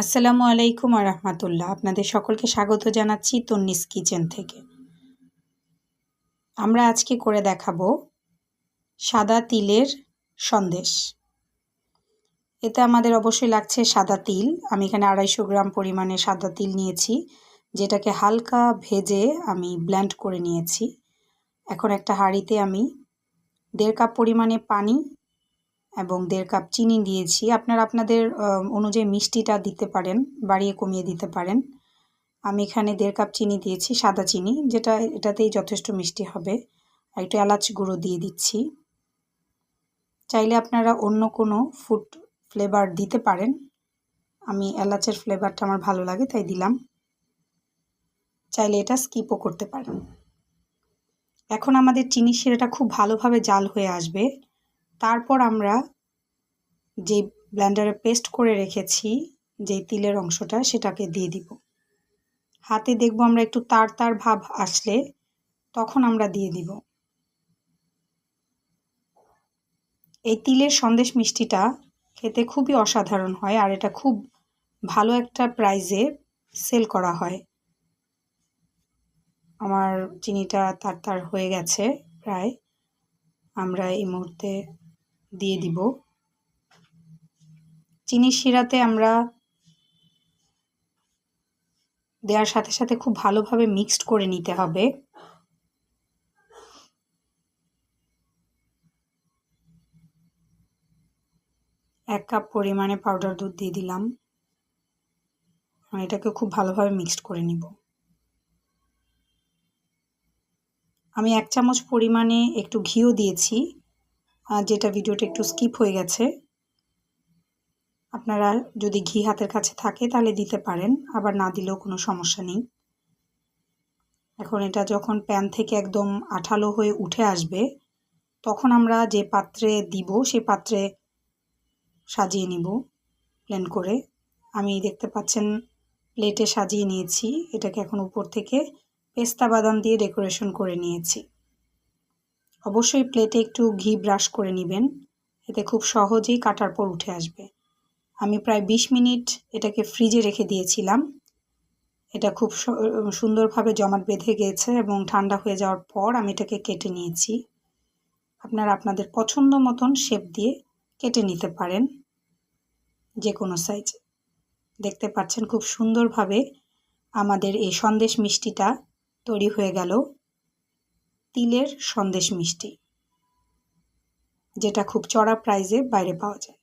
আসসালামু আলাইকুম রাহমাতুল্লাহ। আপনাদের সকলকে স্বাগত জানাচ্ছি তন্নিস কিচেন থেকে। আমরা আজকে করে দেখাবো সাদা তিলের সন্দেশ। এতে আমাদের অবশ্যই লাগছে সাদা তিল। আমি এখানে 250 গ্রাম পরিমাণে সাদা তিল নিয়েছি, যেটাকে হালকা ভেজে আমি ব্লেন্ড করে নিয়েছি। এখন একটা হাঁড়িতে আমি 1.5 কাপ পরিমাণে পানি এবং 1.5 কাপ চিনি দিয়েছি। আপনারা আপনাদের অনুযায়ী মিষ্টিটা দিতে পারেন, বাড়িয়ে কমিয়ে দিতে পারেন। আমি এখানে 1.5 কাপ চিনি দিয়েছি, সাদা চিনি, এটাতেই যথেষ্ট মিষ্টি হবে। আর একটু এলাচ গুঁড়ো দিয়ে দিচ্ছি। চাইলে আপনারা অন্য কোনো ফুড ফ্লেভার দিতে পারেন। আমি এলাচের ফ্লেভারটা আমার ভালো লাগে তাই দিলাম। চাইলে এটা স্কিপও করতে পারেন। এখন আমাদের চিনি শিরাটা খুব ভালোভাবে জাল হয়ে আসবে। তারপর আমরা যে ব্লেন্ডারে পেস্ট করে রেখেছি যে তিলের অংশটা, সেটাকে দিয়ে দিব। হাতে দেখব আমরা একটু তার তার ভাব আসলে তখন আমরা দিয়ে দিব। এই তিলের সন্দেশ মিষ্টিটা খেতে খুবই অসাধারণ হয়, আর এটা খুব ভালো একটা প্রাইজে সেল করা হয়। আমার চিনিটা তার তার হয়ে গেছে প্রায়। আমরা এই মুহূর্তে দিয়ে দিব। চিনির শিরাতে আমরা দেওয়ার সাথে সাথে খুব ভালোভাবে মিক্সড করে নিতে হবে। এক কাপ পরিমাণে পাউডার দুধ দিয়ে দিলাম। এটাকে খুব ভালোভাবে মিক্সড করে নিব। আমি 1 চামচ পরিমাণে একটু ঘিও দিয়েছি, যেটা ভিডিওটা একটু স্কিপ হয়ে গেছে। আপনারা যদি ঘি হাতের কাছে থাকে তাহলে দিতে পারেন, আবার না দিলেও কোনো সমস্যা নেই। এখন এটা যখন প্যান থেকে একদম আঠালো হয়ে উঠে আসবে, তখন আমরা যে পাত্রে দিব সেই পাত্রে সাজিয়ে নিব ব্লেন্ড করে। আমি দেখতে পাচ্ছেন প্লেটে সাজিয়ে নিয়েছি। এটাকে এখন উপর থেকে পেস্তা বাদাম দিয়ে ডেকোরেশন করে নিয়েছি। অবশ্যই প্লেটে একটু ঘি ব্রাশ করে নেবেন, এতে খুব সহজেই কাটার পর উঠে আসবে। আমি প্রায় 20 মিনিট এটাকে ফ্রিজে রেখে দিয়েছিলাম। এটা খুব সুন্দরভাবে জমাট বেঁধে গিয়েছে এবং ঠান্ডা হয়ে যাওয়ার পর আমি এটাকে কেটে নিয়েছি। আপনারা আপনাদের পছন্দ মতন শেপ দিয়ে কেটে নিতে পারেন, যে কোনো সাইজে। দেখতে পাচ্ছেন খুব সুন্দরভাবে আমাদের এই সন্দেশ মিষ্টিটা তৈরি হয়ে গেল। তিলের সন্দেশ মিষ্টি, যেটা খুব চড়া প্রাইজে বাইরে পাওয়া যায়।